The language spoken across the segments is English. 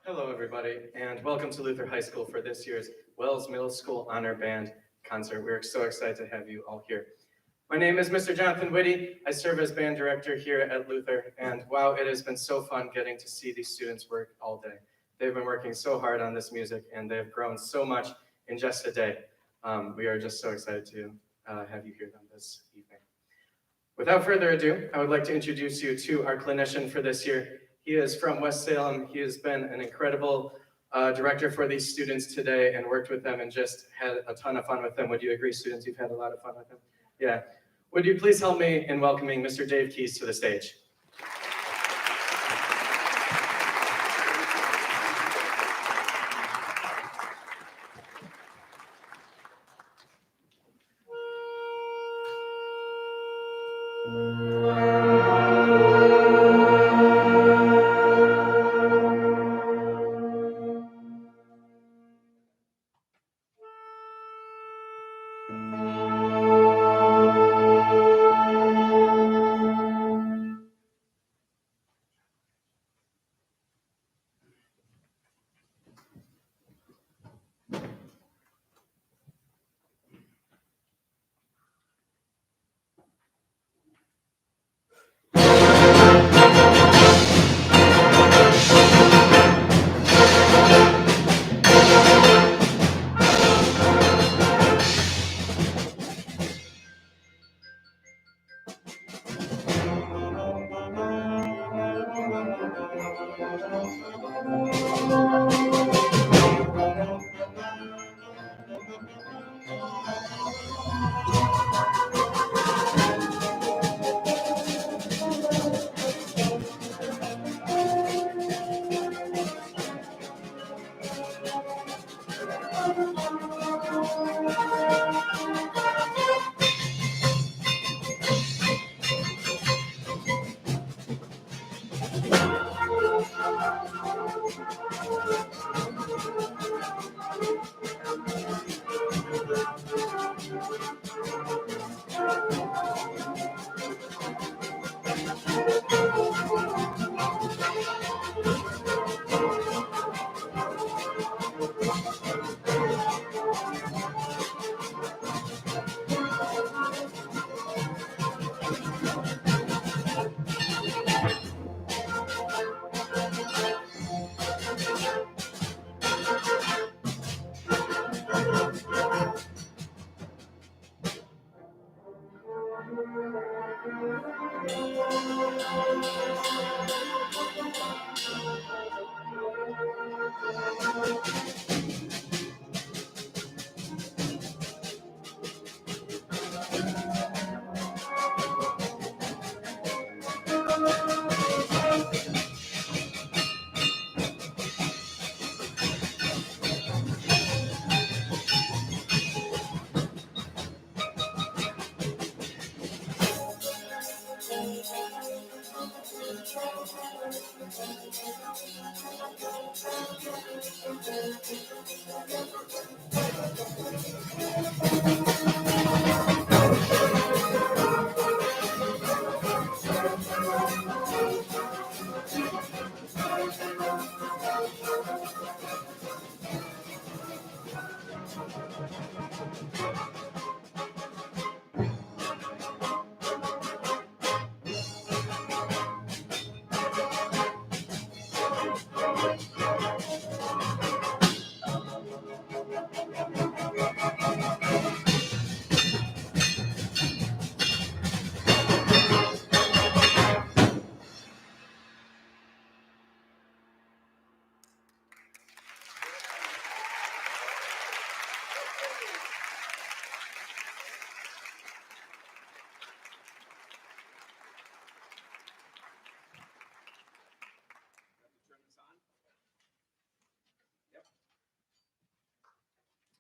Hello, everybody, and welcome to Luther High School for this year's WELS Middle School Honor Band concert. We're so excited to have you all here. My name is Mr. Jonathan Whitty. I serve as band director here at Luther, and wow, it has been so fun getting to see these students work all day. They've been working so hard on this music, and they've grown so much in just a day. We are just so excited to have you hear them this evening. Without further ado, I would like to introduce you to our clinician for this year. He is from West Salem. He has been an incredible director for these students today and worked with them and just had a ton of fun with them. Would you agree, students? You've had a lot of fun with them? Yeah. Would you please help me in welcoming Mr. Dave Keys to the stage?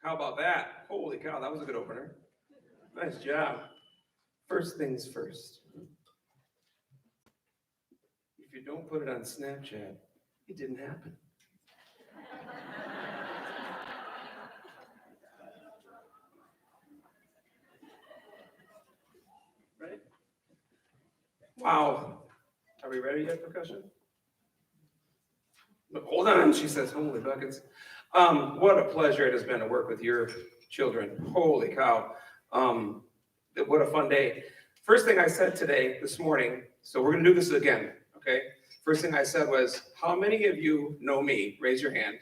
How about that? Holy cow, that was a good opener. Nice job. First things first. If you don't put it on Snapchat, it didn't happen. Right? Wow. Are we ready yet, percussion? But hold on, she says, holy buckets. What a pleasure it has been to work with your children. Holy cow. What a fun day. First thing I said this morning, so we're going to do this again, okay? First thing I said was, how many of you know me? Raise your hand.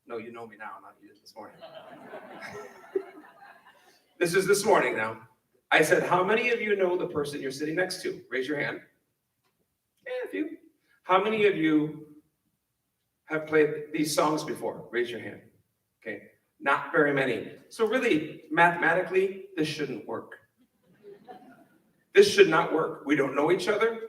No, you know me now, not you this morning. This is this morning now. I said, how many of you know the person you're sitting next to? Raise your hand. Yeah, a few. How many of you have played these songs before? Raise your hand. Okay, not very many. So really, mathematically, this shouldn't work. This should not work. We don't know each other.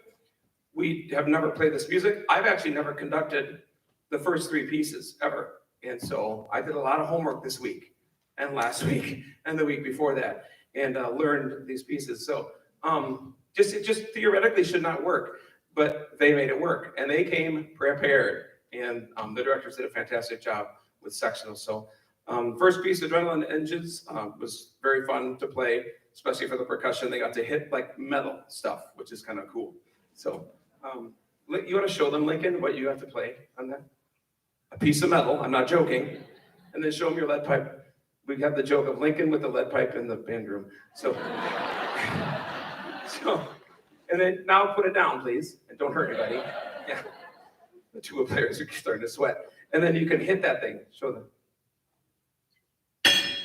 We have never played this music. I've actually never conducted the first three pieces ever. And so I did a lot of homework this week and last week and the week before that and learned these pieces. So it just theoretically should not work, but they made it work and they came prepared. And the directors did a fantastic job with sectionals. So first piece, Adrenaline Engines, was very fun to play, especially for the percussion. They got to hit like metal stuff, which is kind of cool. So you want to show them, Lincoln, what you have to play on that? A piece of metal, I'm not joking. And then show them your lead pipe. We have the joke of Lincoln with the lead pipe in the band room. So, and then now put it down, please, and don't hurt anybody. Yeah. The tuba players are starting to sweat. And then you can hit that thing, show them.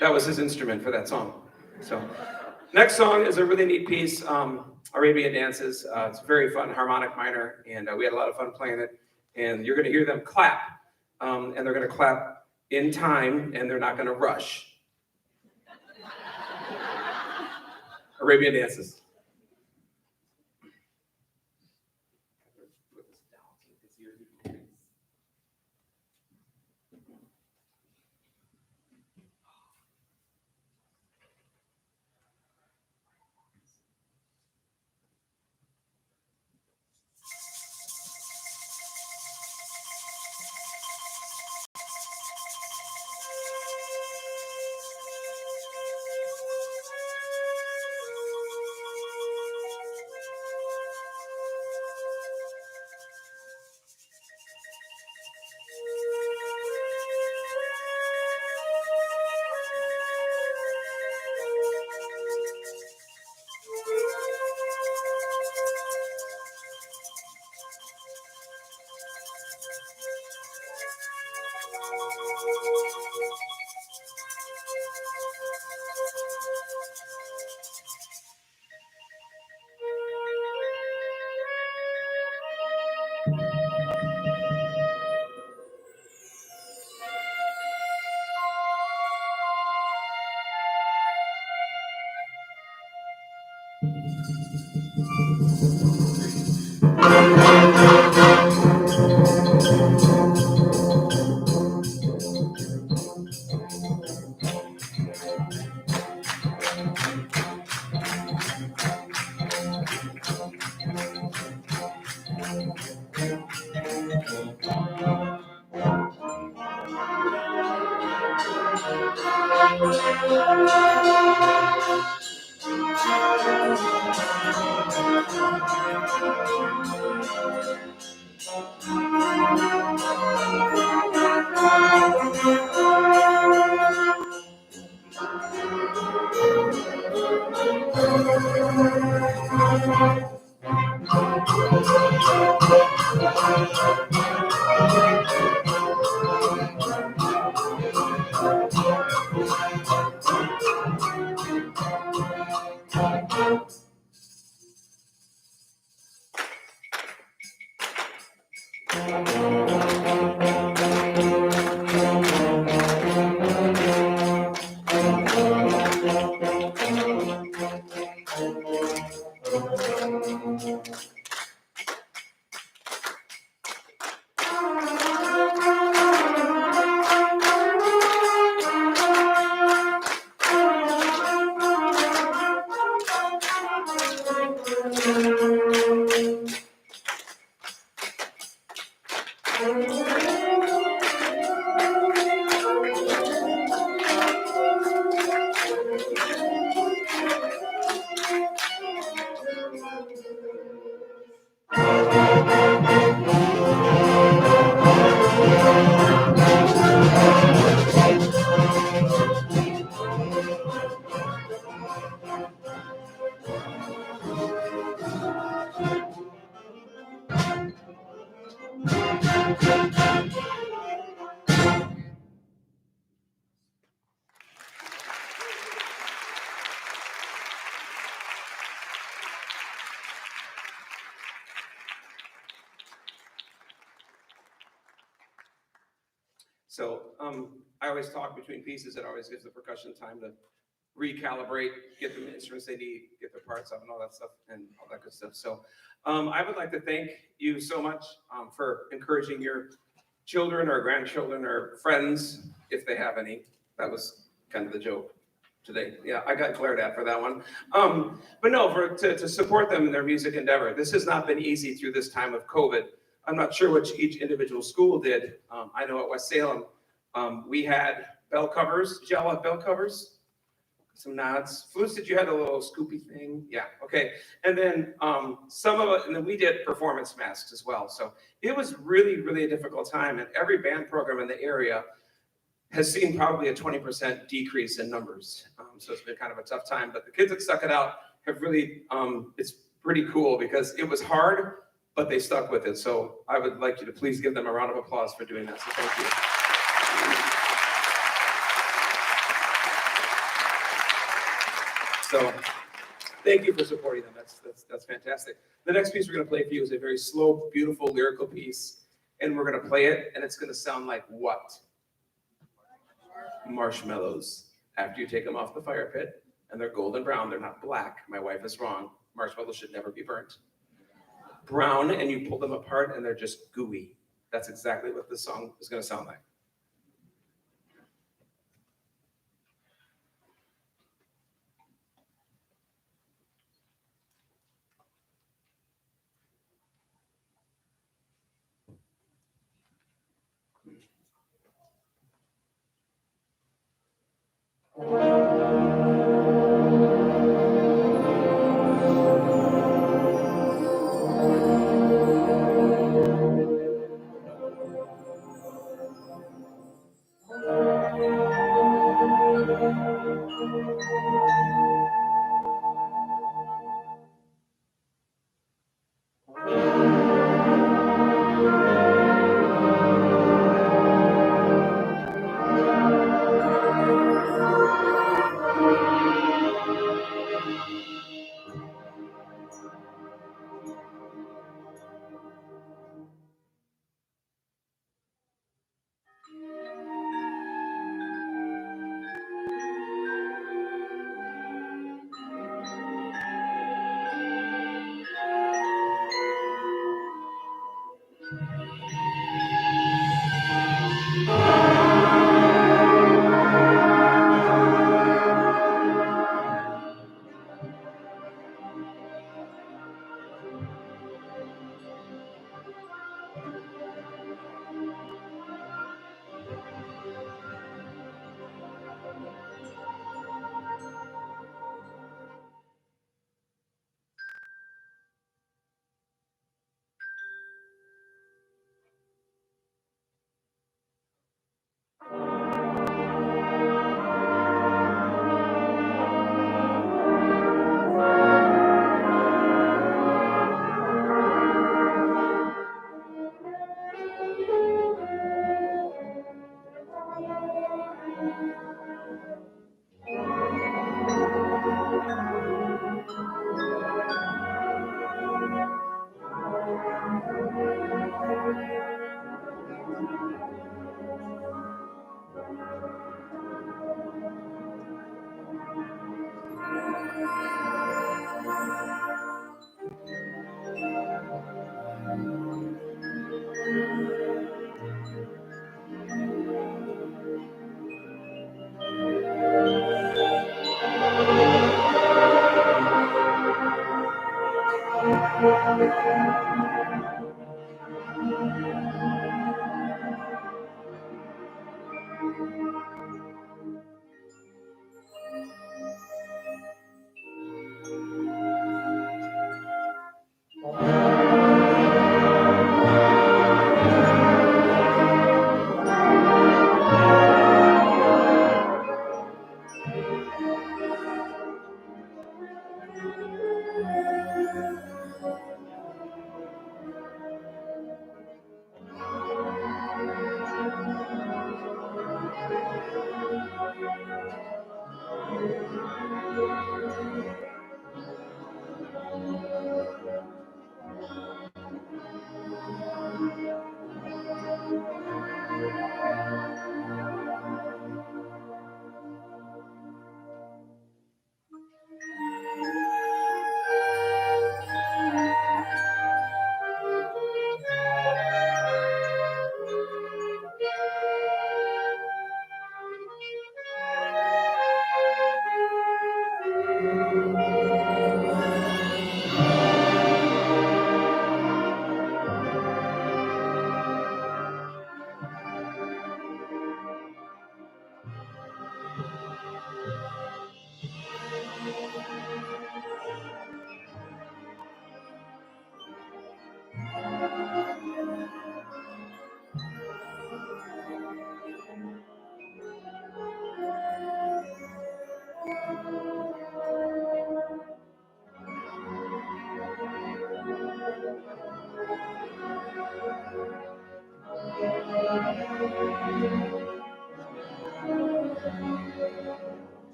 That was his instrument for that song. So, next song is a really neat piece, Arabian Dances. It's very fun, harmonic minor, and we had a lot of fun playing it. And you're going to hear them clap, and they're going to clap in time, and they're not going to rush. Arabian Dances. So I always talk between pieces. It always gives the percussion time to recalibrate, get the instruments they need, get their parts up and all that stuff and all that good stuff. So I would like to thank you so much for encouraging your children or grandchildren or friends, if they have any. That was kind of the joke today. Yeah, I got glared at for that one. But no, to support them in their music endeavor. This has not been easy through this time of COVID. I'm not sure what each individual school did. I know at West Salem, we had bell covers. Did y'all have bell covers? Some nods. Flus, did you have a little scoopy thing? Yeah, okay. And then some of it, and then we did performance masks as well. So it was really, really a difficult time. And every band program in the area has seen probably a 20% decrease in numbers. So it's been kind of a tough time. But the kids that stuck it out have really, it's pretty cool because it was hard, but they stuck with it. So I would like you to please give them a round of applause for doing that. So thank you. So thank you for supporting them. That's fantastic. The next piece we're going to play for you is a very slow, beautiful, lyrical piece. And we're going to play it, and it's going to sound like what? Marshmallows. After you take them off the fire pit, and they're golden brown, they're not black. My wife is wrong. Marshmallows should never be burnt. Brown, and you pull them apart, and they're just gooey. That's exactly what this song is going to sound like.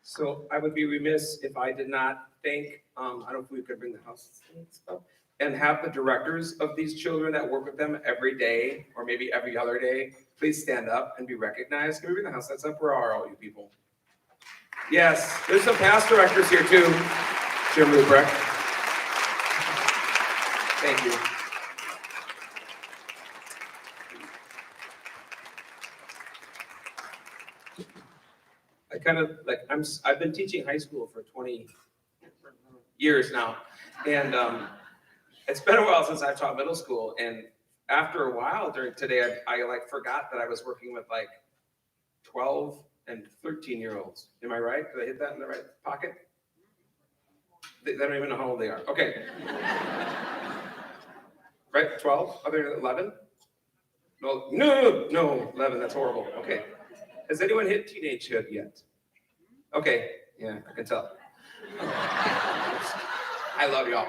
So I would be remiss if I did not thank, I don't know if we could bring the house up, and have the directors of these children that work with them every day, or maybe every other day, please stand up and be recognized. Can we bring the house lights up? Where are all you people? Yes, there's some past directors here too. Jim Ruprecht. Thank you. I kind of like, I've been teaching high school for 20 years now. And it's been a while since I've taught middle school. And after a while during today, I like forgot that I was working with like 12 and 13-year-olds. Am I right? Did I hit that in the right pocket? They don't even know how old they are. Okay. Right, 12? Other than 11? No, 11, that's horrible. Okay. Has anyone hit teenagehood yet? Okay, yeah, I can tell. I love y'all.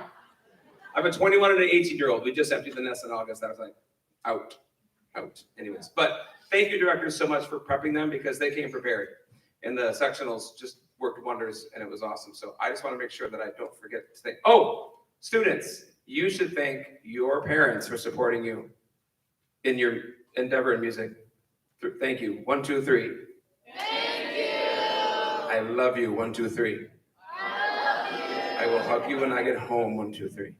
I have a 21 and an 18-year-old. We just emptied the nest in August. I was like, out. Anyways, but thank you, directors, so much for prepping them because they came prepared. And the sectionals just worked wonders, and it was awesome. So I just want to make sure that I don't forget to thank. Oh, students, you should thank your parents for supporting you in your endeavor in music. Thank you. 1, 2, 3. Thank you. I love you. 1, 2, 3. I love you. I will hug you when I get home. 1, 2, 3.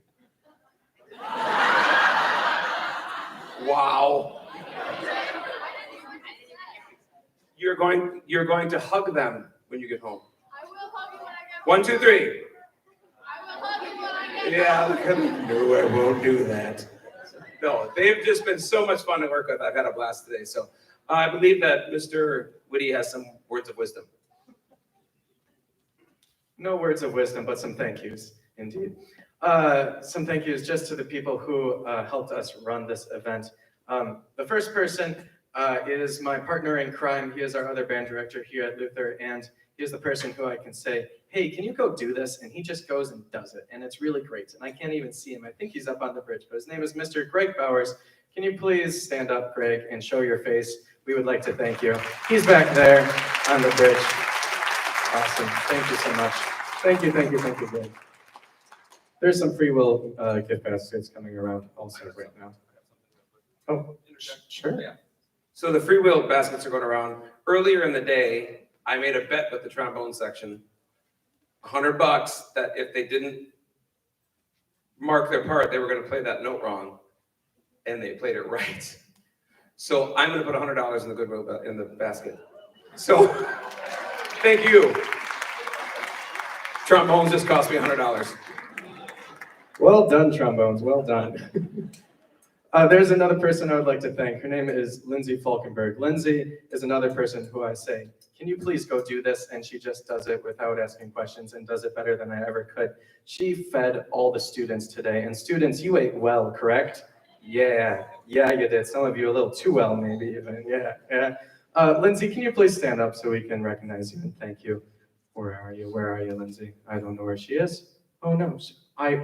Wow. You're going to hug them when you get home. I will hug you when I get 1, 2, 3. I will hug you when I get Yeah. No, I won't do that. No, they've just been so much fun to work with. I've had a blast today. So I believe that Mr. Whitty has some words of wisdom. No words of wisdom, but some thank yous, indeed. Some thank yous just to the people who helped us run this event. The first person is my partner in crime. He is our other band director here at Luther, and he is the person who I can say, hey, can you go do this? And he just goes and does it, and it's really great. And I can't even see him. I think he's up on the bridge, but his name is Mr. Greg Bowers. Can you please stand up, Greg, and show your face? We would like to thank you. He's back there on the bridge. Awesome. Thank you so much. Thank you, Greg. There's some free will gift baskets coming around also right now. Oh, sure. Yeah. So the free will baskets are going around. Earlier in the day, I made a bet with the trombone section, $100, that if they didn't mark their part, they were going to play that note wrong, and they played it right. So I'm going to put $100 in the goodwill in the basket. So thank you. Trombones just cost me $100. Well done, trombones. Well done. There's another person I would like to thank. Her name is Lindsay Falkenberg. Lindsay is another person who I say, can you please go do this? And she just does it without asking questions and does it better than I ever could. She fed all the students today. And students, you ate well, correct? Yeah, you did. Some of you a little too well, maybe even. Yeah. Lindsay, can you please stand up so we can recognize you and thank you? Where are you, Lindsay? I don't know where she is. Oh no,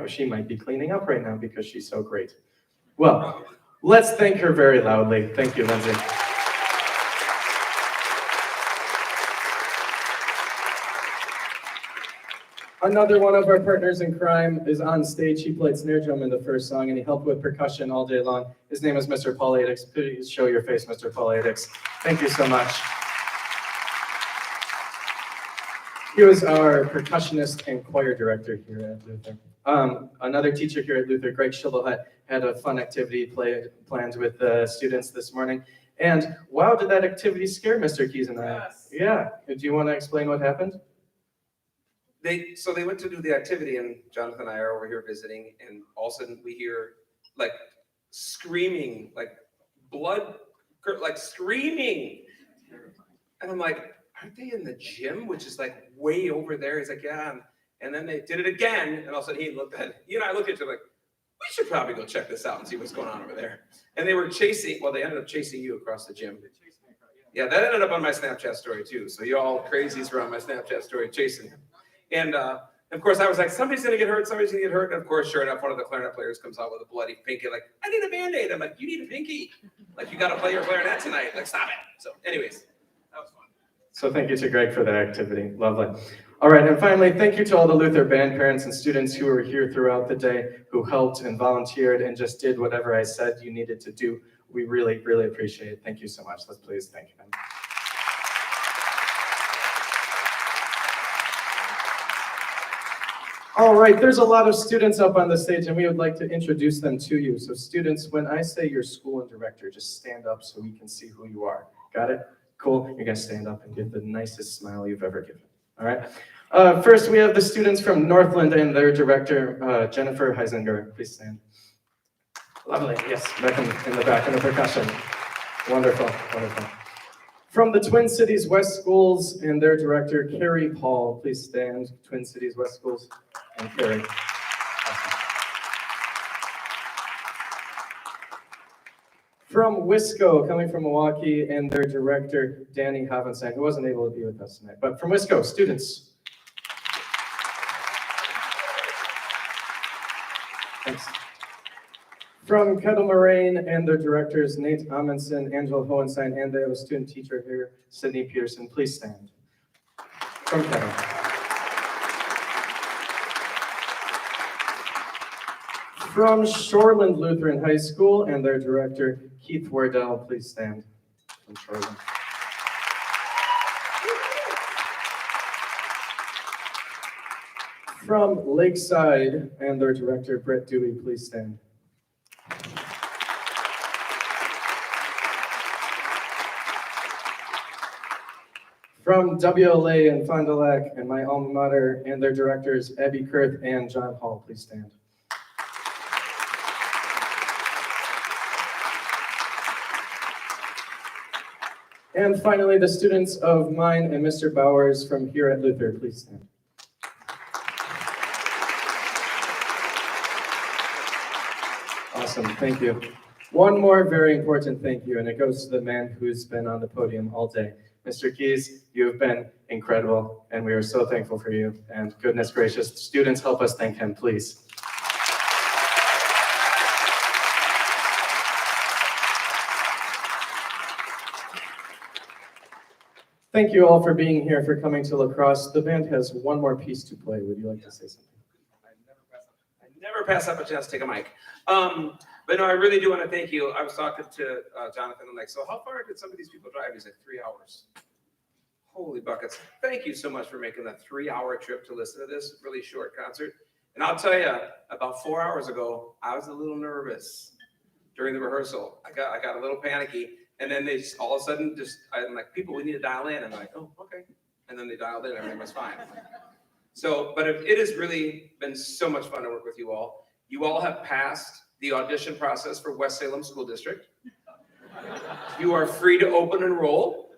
she might be cleaning up right now because she's so great. Well, let's thank her very loudly. Thank you, Lindsay. Another one of our partners in crime is on stage. He played snare drum in the first song, and he helped with percussion all day long. His name is Mr. Paul Adix. Please show your face, Mr. Paul Adix. Thank you so much. He was our percussionist and choir director here at Luther. Another teacher here at Luther, Greg Schildelhut, had a fun activity planned with the students this morning. And wow, did that activity scare Mr. Keys and I? Yes. Yeah. Do you want to explain what happened? So they went to do the activity, and Jonathan and I are over here visiting, and all of a sudden we hear like screaming, like blood, like screaming. And I'm like, aren't they in the gym, which is like way over there? He's like, yeah. And then they did it again, and all of a sudden he looked at it. I looked at each other like, we should probably go check this out and see what's going on over there. And they were chasing, well, they ended up chasing you across the gym. Yeah, that ended up on my Snapchat story too. So you all crazies were on my Snapchat story chasing him. And of course I was like, somebody's gonna get hurt, And of course, sure enough, one of the clarinet players comes out with a bloody pinky, like, I need a Band-Aid. I'm like, you need a pinky. Like, you gotta play your clarinet tonight. Like, stop it. So anyways, that was fun. So thank you to Greg for that activity. Lovely. All right, and finally, thank you to all the Luther band parents and students who were here throughout the day, who helped and volunteered and just did whatever I said you needed to do. We really, really appreciate it. Thank you so much. Let's please thank them. All right, there's a lot of students up on the stage and we would like to introduce them to you. So students, when I say your school and director, just stand up so we can see who you are. Got it? Cool. You're gonna stand up and give the nicest smile you've ever given. All right. First, we have the students from Northland and their director, Jennifer Heisinger. Please stand. Lovely. Yes, back in the back in the percussion. Wonderful, wonderful. From the Twin Cities West Schools and their director, Carrie Paul. Please stand. Twin Cities West Schools and Carrie. Awesome. From Wisco, coming from Milwaukee, and their director, Danny Havenstein, who wasn't able to be with us tonight. But from Wisco, students. Thanks. From Kettle Moraine and their directors, Nate Amundsen, Angela Hohenstein, and they have a student teacher here, Sydney Peterson. Please stand. From Kettle. From Shoreland Lutheran High School and their director, Keith Wardell. Please stand. From Shoreland. From Lakeside and their director, Brett Dewey. Please stand. From WLA and Fond du Lac and my alma mater and their directors, Abby Kurth and John Hall. Please stand. And finally, the students of mine and Mr. Bowers from here at Luther, please stand. Awesome, thank you. One more very important thank you, and it goes to the man who's been on the podium all day. Mr. Keys, you have been incredible, and we are so thankful for you. And goodness gracious, students, help us thank him, please. Thank you all for being here, for coming to lacrosse. The band has one more piece to play. Would you like to say something? I never pass up a chance to take a mic. But no, I really do want to thank you. I was talking to Jonathan, I'm like, so how far did some of these people drive? He's like, 3 hours. Holy buckets. Thank you so much for making that 3-hour trip to listen to this really short concert. And I'll tell you, about 4 hours ago, I was a little nervous during the rehearsal. I got a little panicky. And then they just, all of a sudden, I'm like, people, we need to dial in. I'm like, oh, okay. And then they dialed in, everything was fine. So, but it has really been so much fun to work with you all. You all have passed the audition process for West Salem School District. You are free to open and roll.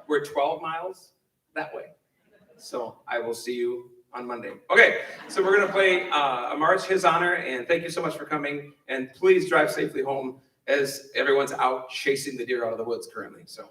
We're 12 miles that way. So I will see you on Monday. Okay, so we're gonna play a march, his honor, and thank you so much for coming. And please drive safely home as everyone's out chasing the deer out of the woods currently, so.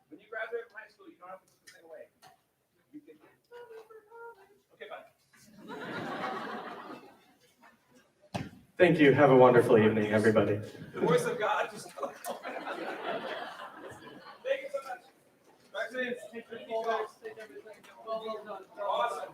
When you graduate from high school, you don't have to put this thing away. You can. Okay, bye. Thank you. Have a wonderful evening, everybody. The voice of God just. Thank you so much. Vaccines, take your full bags, take everything. Well done. Awesome.